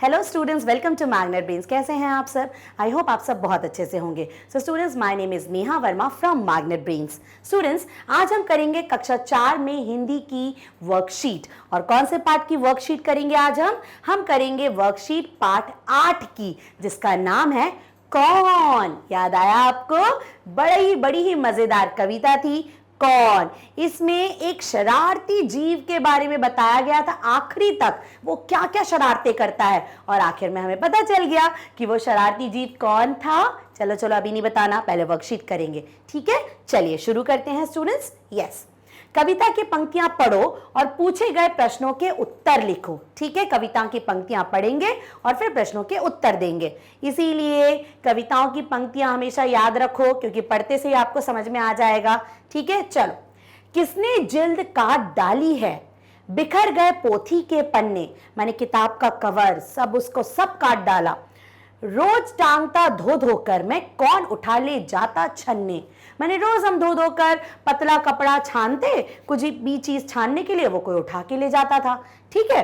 Hello students, welcome to Magnet Brains. कैसे हैं आप सब? आई होप आप सब बहुत अच्छे से होंगे। So students, my name is Neha Verma from magnet brains. Students, आज हम करेंगे कक्षा 4 में हिंदी की वर्कशीट। और कौन से पार्ट की वर्कशीट करेंगे आज हम करेंगे वर्कशीट पार्ट 8 की, जिसका नाम है कौन। याद आया आपको? बड़ी ही मजेदार कविता थी कौन। इसमें एक शरारती जीव के बारे में बताया गया था, आखिरी तक वो क्या क्या शरारतें करता है, और आखिर में हमें पता चल गया कि वो शरारती जीव कौन था। चलो अभी नहीं बताना, पहले वर्कशीट करेंगे, ठीक है? चलिए शुरू करते हैं स्टूडेंट्स। यस, कविता की पंक्तियां पढ़ो और पूछे गए प्रश्नों के उत्तर लिखो, ठीक है? कविता की पंक्तियां पढ़ेंगे और फिर प्रश्नों के उत्तर देंगे। इसीलिए कविताओं की पंक्तियां हमेशा याद रखो, क्योंकि पढ़ते से ही आपको समझ में आ जाएगा, ठीक है? चलो, किसने जिल्द काट डाली है, बिखर गए पोथी के पन्ने, माने किताब का कवर सब काट डाला। रोज टांगता धो धोकर मैं, कौन उठा ले जाता छन्ने। माने रोज हम धो धोकर पतला कपड़ा छानते, कुछ भी चीज छानने के लिए वो कोई उठा के ले जाता था, ठीक है?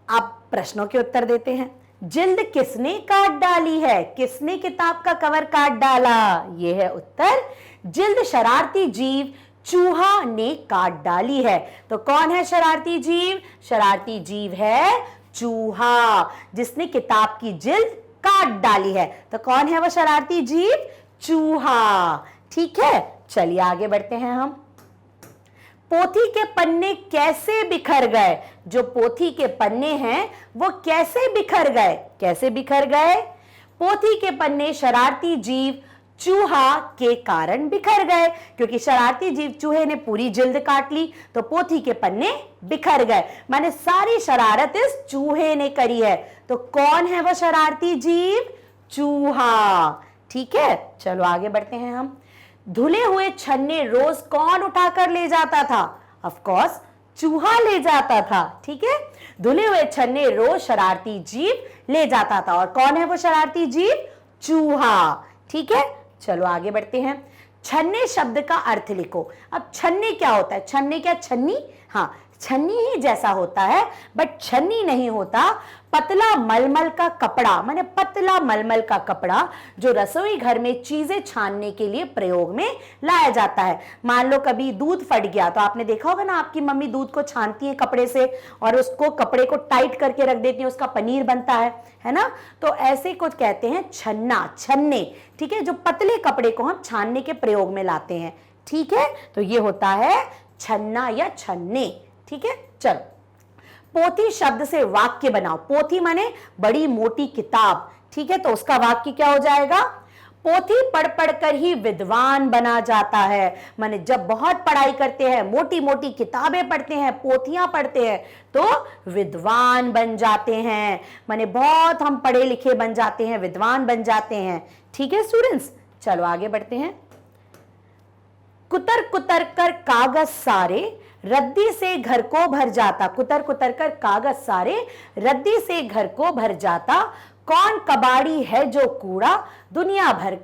अब प्रश्नों के उत्तर देते हैं। जिल्द किसने काट डाली है, किसने किताब का कवर काट डाला? ये है उत्तर, जिल्द शरारती जीव चूहा ने काट डाली है। तो कौन है शरारती जीव? शरारती जीव है चूहा, जिसने किताब की जिल्द काट डाली है। तो कौन है वो शरारती जीव? चूहा, ठीक है? चलिए आगे बढ़ते हैं हम। पोथी के पन्ने कैसे बिखर गए? जो पोथी के पन्ने हैं वो कैसे बिखर गए? कैसे बिखर गए? पोथी के पन्ने शरारती जीव चूहा के कारण बिखर गए, क्योंकि शरारती जीव चूहे ने पूरी जिल्द काट ली, तो पोथी के पन्ने बिखर गए। माने सारी शरारत इस चूहे ने करी है। तो कौन है वो शरारती जीव? चूहा, ठीक है? चलो आगे बढ़ते हैं हम। धुले हुए छन्ने रोज कौन उठाकर ले जाता था? ऑफ कोर्स चूहा ले जाता था, ठीक है? धुले हुए छन्ने रोज शरारती जीव ले जाता था, और कौन है वो शरारती जीव? चूहा, ठीक है? चलो आगे बढ़ते हैं। छन्ने शब्द का अर्थ लिखो। अब छन्ने क्या होता है? छन्ने क्या छन्नी? हाँ, छन्नी ही जैसा होता है, बट छन्नी नहीं होता। पतला मलमल का कपड़ा, माने पतला मलमल का कपड़ा जो रसोई घर में चीजें छानने के लिए प्रयोग में लाया जाता है। मान लो कभी दूध फट गया, तो आपने देखा होगा ना, आपकी मम्मी दूध को छानती है कपड़े से और उसको कपड़े को टाइट करके रख देती है, उसका पनीर बनता है ना? तो ऐसे कुछ कहते हैं छन्ना, छन्ने, ठीक है? जो पतले कपड़े को हम छानने के प्रयोग में लाते हैं, ठीक है? तो ये होता है छन्ना या छन्ने, ठीक है? चलो, पोथी शब्द से वाक्य बनाओ। पोथी माने बड़ी मोटी किताब, ठीक है? तो उसका वाक्य क्या हो जाएगा? पोथी पढ़ पढ़ कर ही विद्वान बना जाता है। माने जब बहुत पढ़ाई करते हैं, मोटी मोटी किताबें पढ़ते हैं, पोथियां पढ़ते हैं, तो विद्वान बन जाते हैं। माने बहुत हम पढ़े लिखे बन जाते हैं, विद्वान बन जाते हैं, ठीक है स्टूडेंट्स? चलो आगे बढ़ते हैं। कुतर कुतर कर कागज सारे, रद्दी से घर को भर जाता। कुतर कुतर कर कागज सारे, रद्दी से घर को भर जाता। कौन कबाड़ी है जो कूड़ा, दुनिया भर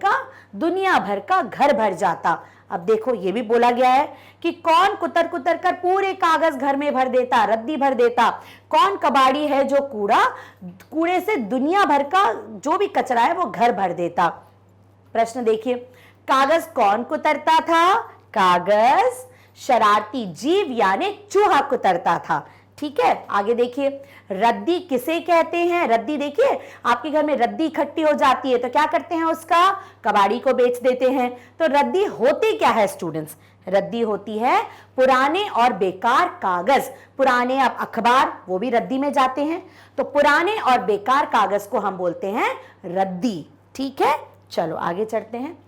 का घर भर जाता। अब देखो, ये भी बोला गया है कि कौन कुतर कुतर कर पूरे कागज घर में भर देता, रद्दी भर देता। कौन कबाड़ी है जो कूड़े से दुनिया भर का जो भी कचरा है वो घर भर देता। प्रश्न देखिए, कागज कौन कुतरता था? कागज शरारती जीव यानी चूहा कुतरता था, ठीक है? आगे देखिए, रद्दी किसे कहते हैं? रद्दी, देखिए आपके घर में रद्दी इकट्ठी हो जाती है तो क्या करते हैं? उसका कबाड़ी को बेच देते हैं। तो रद्दी होती क्या है स्टूडेंट्स? रद्दी होती है पुराने और बेकार कागज। पुराने, अब अखबार, वो भी रद्दी में जाते हैं, तो पुराने और बेकार कागज को हम बोलते हैं रद्दी, ठीक है? चलो आगे चलते हैं।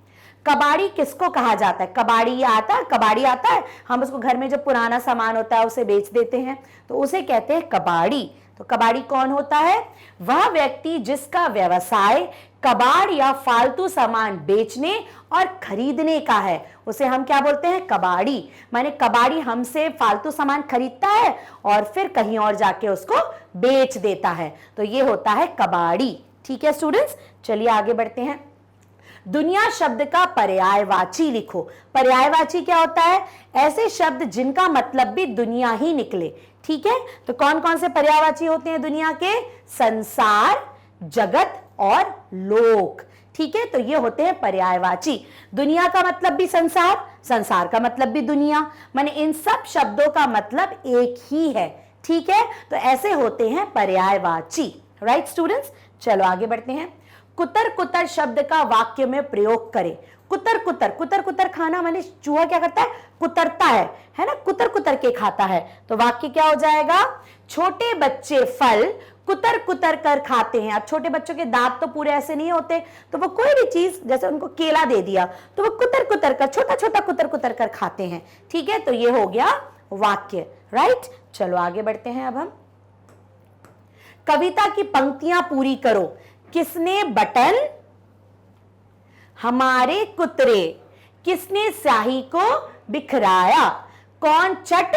कबाड़ी किसको कहा जाता है? कबाड़ी आता है, हम उसको घर में जो पुराना सामान होता है उसे बेच देते हैं, तो उसे कहते हैं कबाड़ी। तो कबाड़ी कौन होता है? वह व्यक्ति जिसका व्यवसाय कबाड़ या फालतू सामान बेचने और खरीदने का है, उसे हम क्या बोलते हैं? कबाड़ी। माने कबाड़ी हमसे फालतू सामान खरीदता है और फिर कहीं और जाके उसको बेच देता है, तो ये होता है कबाड़ी, ठीक है स्टूडेंट्स? चलिए आगे बढ़ते हैं। दुनिया शब्द का पर्यायवाची लिखो। पर्यायवाची क्या होता है? ऐसे शब्द जिनका मतलब भी दुनिया ही निकले, ठीक है, तो कौन कौन से पर्यायवाची होते हैं दुनिया के? संसार, जगत और लोक। ठीक है, तो ये होते हैं पर्यायवाची। दुनिया का मतलब भी संसार, संसार का मतलब भी दुनिया, माने इन सब शब्दों का मतलब एक ही है। ठीक है, तो ऐसे होते हैं पर्यायवाची। राइट स्टूडेंट्स, चलो आगे बढ़ते हैं। कुतर कुतर शब्द का वाक्य में प्रयोग करें। कुतर कुतर, कुतर कुतर खाना माने चूहा क्या करता है? कुतरता है ना, कुतर कुतर के खाता है। तो वाक्य क्या हो जाएगा? छोटे बच्चे फल कुतर कुतर कर खाते हैं। अब छोटे बच्चों के दांत तो पूरे ऐसे नहीं होते, तो वो कोई भी चीज, जैसे उनको केला दे दिया तो वो कुतर कुतर कर, छोटा छोटा कुतर कुतर कर खाते हैं। ठीक है, तो ये हो गया वाक्य। राइट, चलो आगे बढ़ते हैं। अब हम कविता की पंक्तियां पूरी करो। किसने बटन हमारे कुतरे, किसने स्याही को बिखराया, कौन चट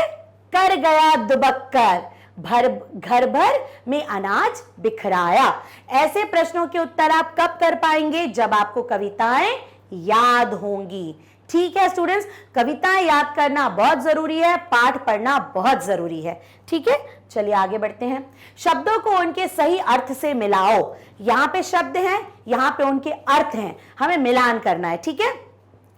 कर गया दुबक कर, घर भर में अनाज बिखराया। ऐसे प्रश्नों के उत्तर आप कब कर पाएंगे? जब आपको कविताएं याद होंगी। ठीक है स्टूडेंट्स, कविताएं याद करना बहुत जरूरी है, पाठ पढ़ना बहुत जरूरी है। ठीक है, चलिए आगे बढ़ते हैं। शब्दों को उनके सही अर्थ से मिलाओ। यहां पे शब्द हैं, यहां पे उनके अर्थ हैं, हमें मिलान करना है। ठीक है,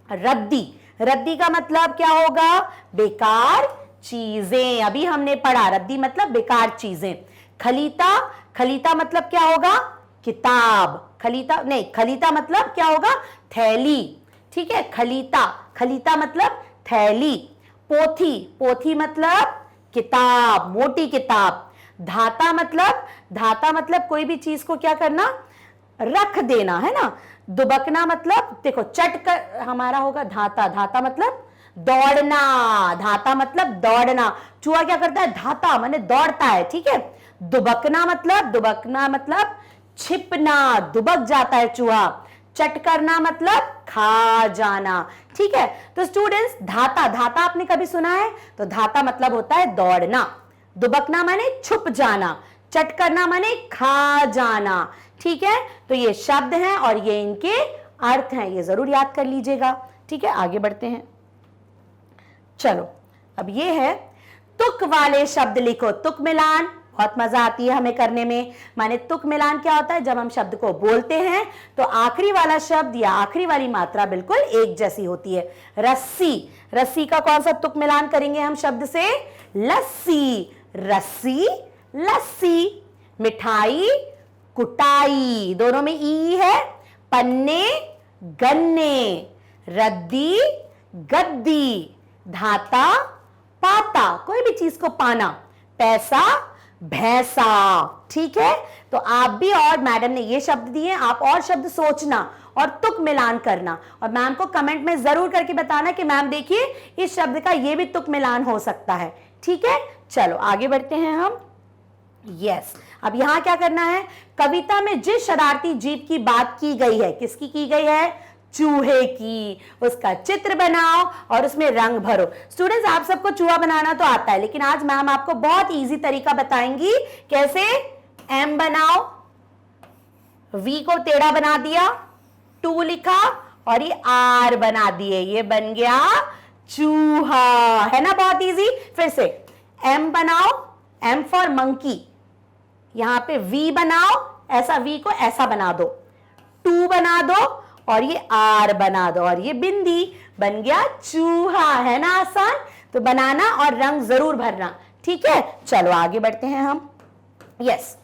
रद्दी, रद्दी का मतलब क्या होगा? बेकार चीजें। अभी हमने पढ़ा, रद्दी मतलब बेकार चीजें। खलीता, खलीता मतलब क्या होगा? किताब। खलीता नहीं, खलीता मतलब क्या होगा? थैली। ठीक है, खलीता, खलीता मतलब थैली। पोथी, पोथी मतलब किताब, मोटी किताब। धाता मतलब, धाता मतलब कोई भी चीज को क्या करना? रख देना, है ना। दुबकना मतलब, देखो चट कर हमारा होगा धाता, धाता मतलब दौड़ना, धाता मतलब दौड़ना। चूहा क्या करता है? धाता माने दौड़ता है। ठीक है, दुबकना मतलब, दुबकना मतलब छिपना, दुबक जाता है चूहा। चट करना मतलब खा जाना। ठीक है, तो स्टूडेंट्स धाता, धाता आपने कभी सुना है? तो धाता मतलब होता है दौड़ना। दुबकना माने छुप जाना, चट करना माने खा जाना। ठीक है, तो ये शब्द हैं और ये इनके अर्थ हैं, ये जरूर याद कर लीजिएगा। ठीक है, आगे बढ़ते हैं। चलो, अब ये है तुक वाले शब्द लिखो। तुक मिलान बहुत मजा आती है हमें करने में। माने तुक मिलान क्या होता है? जब हम शब्द को बोलते हैं तो आखिरी वाला शब्द या आखिरी वाली मात्रा बिल्कुल एक जैसी होती है। रस्सी, रस्सी का कौन सा तुक मिलान करेंगे हम शब्द से? लस्सी, रस्सी, लस्सी। मिठाई, कुटाई, दोनों में ई है। पन्ने, गन्ने। रद्दी, गद्दी। धाता, पाता, कोई भी चीज को पाना। पैसा, भैंसा। ठीक है, तो आप भी, और मैडम ने ये शब्द दिए, आप और शब्द सोचना और तुक मिलान करना, और मैम को कमेंट में जरूर करके बताना कि मैम देखिए इस शब्द का ये भी तुक मिलान हो सकता है। ठीक है, चलो आगे बढ़ते हैं हम। यस, अब यहां क्या करना है? कविता में जिस शरारती जीव की बात की गई है, किसकी की गई है? चूहे की। उसका चित्र बनाओ और उसमें रंग भरो। स्टूडेंट्स, आप सबको चूहा बनाना तो आता है, लेकिन आज मैम आपको बहुत इजी तरीका बताएंगी कैसे। एम बनाओ, वी को टेढ़ा बना दिया, टू लिखा और ये आर बना दिए, ये बन गया चूहा, है ना। बहुत इजी। फिर से एम बनाओ, एम फॉर मंकी, यहां पे वी बनाओ, ऐसा वी को ऐसा बना दो, टू बना दो और ये आर बना दो और ये बिंदी, बन गया चूहा, है ना आसान। तो बनाना और रंग जरूर भरना। ठीक है, चलो आगे बढ़ते हैं हम। यस,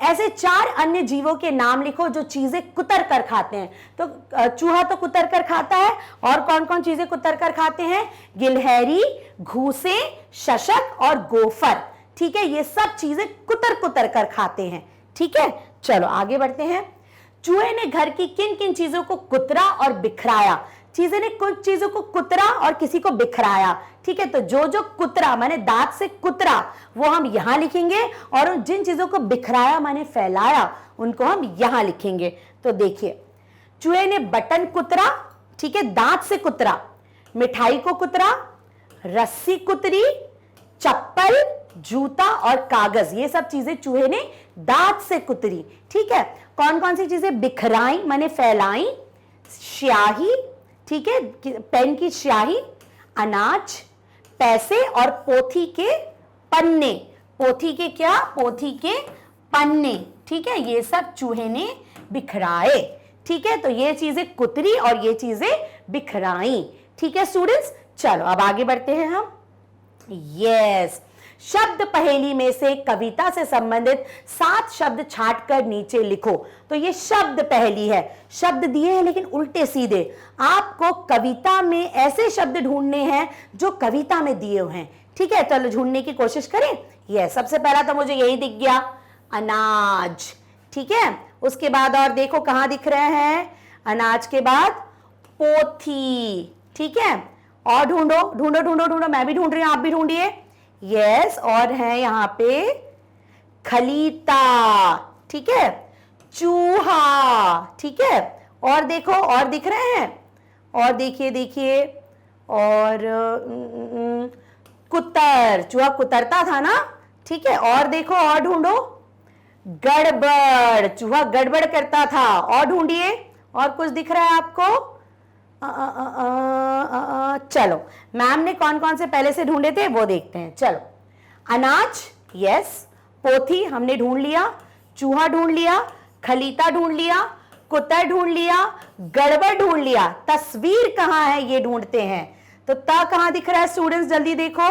ऐसे 4 अन्य जीवों के नाम लिखो जो चीजें कुतर कर खाते हैं। तो चूहा तो कुतर कर खाता है, और कौन कौन चीजें कुतर कर खाते हैं? गिलहरी, घूसे, शशक और गोफर। ठीक है, ये सब चीजें कुतर कुतर कर खाते हैं। ठीक है, चलो आगे बढ़ते हैं। चूहे ने घर की किन किन चीजों को कुतरा और बिखराया? चीजें ने कुछ चीजों को कुतरा और किसी को बिखराया। ठीक है, तो जो जो कुतरा माने दांत से कुतरा वो हम यहां लिखेंगे, और जिन चीजों को बिखराया माने फैलाया उनको हम यहां लिखेंगे। तो देखिए, चूहे ने बटन कुतरा, ठीक है, दांत से कुतरा। मिठाई को कुतरा, रस्सी कुतरी, चप्पल, जूता और कागज, ये सब चीजें चूहे ने दांत से कुतरी। ठीक है, कौन कौन सी चीजें बिखराई माने फैलाई? स्याही, ठीक है, पेन की स्याही, अनाज, पैसे और पोथी के पन्ने। पोथी के क्या, पोथी के पन्ने, ठीक है, ये सब चूहे ने बिखराए, ठीक है। तो ये चीजें कुतरी और ये चीजें बिखराई, ठीक है स्टूडेंट्स। चलो अब आगे बढ़ते हैं हम। यस, शब्द पहेली में से कविता से संबंधित 7 शब्द छांटकर नीचे लिखो। तो ये शब्द पहेली है, शब्द दिए हैं लेकिन उल्टे सीधे। आपको कविता में ऐसे शब्द ढूंढने हैं जो कविता में दिए हुए हैं, ठीक है। चलो ढूंढने की कोशिश करें। ये सबसे पहला तो मुझे यही दिख गया, अनाज, ठीक है। उसके बाद और देखो कहां दिख रहे हैं, अनाज के बाद पोथी, ठीक है। और ढूंढो ढूंढो ढूंढो ढूंढो, मैं भी ढूंढ रही हूं, आप भी ढूंढिए। यस, और है यहां पे खलीता, ठीक है, चूहा, ठीक है। और देखो और दिख रहे हैं, और देखिए देखिए, और कुतर, चूहा कुतरता था ना, ठीक है। और देखो और ढूंढो, गड़बड़, चूहा गड़बड़ करता था। और ढूंढिए, और कुछ दिख रहा है आपको? चलो मैम ने कौन कौन से पहले से ढूंढे थे वो देखते हैं। चलो, अनाज, यस, पोथी हमने ढूंढ लिया, चूहा ढूंढ लिया, खलीता ढूंढ लिया, कुतर ढूंढ लिया, गड़बड़ ढूंढ लिया, तस्वीर कहां है ये ढूंढते हैं। तो ता कहां दिख रहा है स्टूडेंट्स, जल्दी देखो,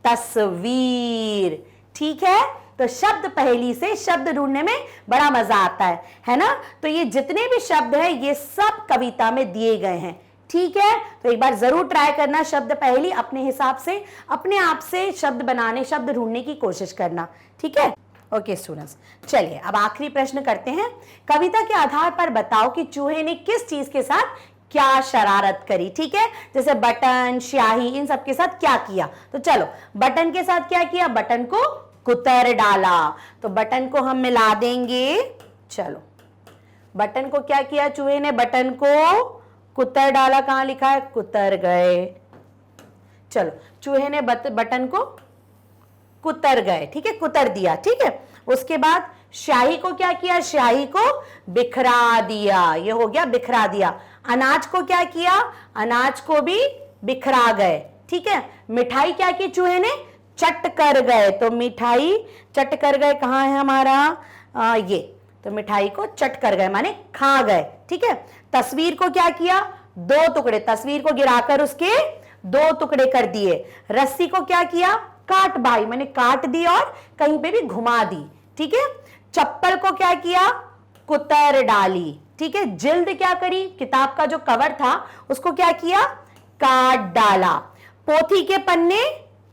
तस्वीर, ठीक है। तो शब्द पहेली से शब्द ढूंढने में बड़ा मजा आता है ना। तो ये जितने भी शब्द हैं ये सब कविता में दिए गए हैं, ठीक है। तो एक बार जरूर ट्राई करना शब्द पहेली, अपने हिसाब से अपने आप से शब्द बनाने, शब्द ढूंढने की कोशिश करना, ठीक है। ओके स्टूडेंट्स, चलिए अब आखिरी प्रश्न करते हैं। कविता के आधार पर बताओ कि चूहे ने किस चीज के साथ क्या शरारत करी, ठीक है। जैसे बटन, स्याही, इन सब के साथ क्या किया। तो चलो, बटन के साथ क्या किया, बटन को कुतर डाला। तो बटन को हम मिला देंगे। चलो, बटन को क्या किया चूहे ने, बटन को कुतर डाला। कहां लिखा है, कुतर गए। चलो, चूहे ने बटन को कुतर गए, ठीक है, कुतर दिया, ठीक है। उसके बाद स्याही को क्या किया, स्याही को बिखरा दिया। ये हो गया बिखरा दिया। अनाज को क्या किया, अनाज को भी बिखरा गए, ठीक है। मिठाई क्या की चूहे ने, चट कर गए। तो मिठाई चट कर गए कहां है हमारा, ये। तो मिठाई को चट कर गए माने खा गए, ठीक है। तस्वीर को क्या किया, 2 टुकड़े, तस्वीर को गिराकर उसके 2 टुकड़े कर दिए। रस्सी को क्या किया, काट भाई, मैंने काट दी और कहीं पे भी घुमा दी, ठीक है। चप्पल को क्या किया, कुतर डाली, ठीक है। जिल्द क्या करी, किताब का जो कवर था उसको क्या किया, काट डाला। पोथी के पन्ने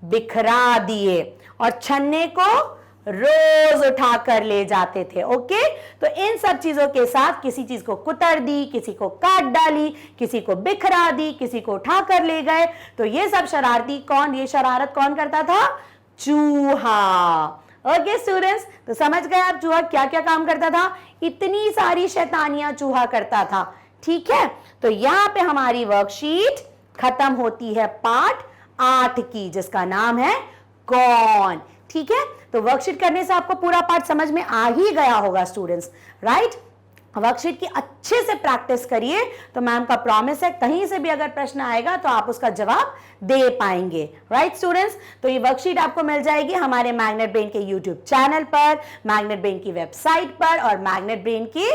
बिखरा दिए और छन्ने को रोज उठा कर ले जाते थे। ओके, तो इन सब चीजों के साथ किसी चीज को कुतर दी, किसी को काट डाली, किसी को बिखरा दी, किसी को उठा कर ले गए। तो ये सब शरारती कौन, ये शरारत कौन करता था, चूहा। ओके स्टूडेंट्स, तो समझ गए आप चूहा क्या क्या काम करता था, इतनी सारी शैतानियां चूहा करता था, ठीक है। तो यहां पे हमारी वर्कशीट खत्म होती है पाठ 8 की, जिसका नाम है कौन, ठीक है। तो वर्कशीट करने से आपको पूरा पाठ समझ में आ ही गया होगा स्टूडेंट्स, राइट। वर्कशीट की अच्छे से प्रैक्टिस करिए, तो मैम का प्रॉमिस है कहीं से भी अगर प्रश्न आएगा तो आप उसका जवाब दे पाएंगे, राइट स्टूडेंट्स। तो ये वर्कशीट आपको मिल जाएगी हमारे मैग्नेट ब्रेन के यूट्यूब चैनल पर, मैग्नेट ब्रेन की वेबसाइट पर, और मैग्नेट ब्रेन की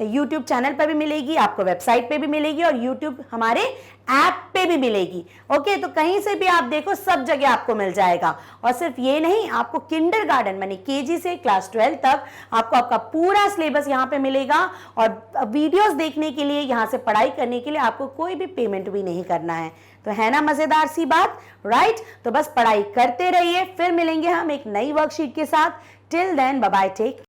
यूट्यूब चैनल पर भी मिलेगी, आपको वेबसाइट पे भी मिलेगी, और यूट्यूब हमारे ऐप पे भी मिलेगी। ओके, तो कहीं से भी आप देखो, सब जगह आपको मिल जाएगा। और सिर्फ ये नहीं, आपको किंडरगार्टन माने केजी से क्लास 12 तक आपको आपका पूरा सिलेबस यहाँ पे मिलेगा। और वीडियोस देखने के लिए, यहाँ से पढ़ाई करने के लिए आपको कोई भी पेमेंट भी नहीं करना है। तो है ना मजेदार सी बात, राइट। तो बस पढ़ाई करते रहिए, फिर मिलेंगे हम एक नई वर्कशीट के साथ। Till then bye bye, take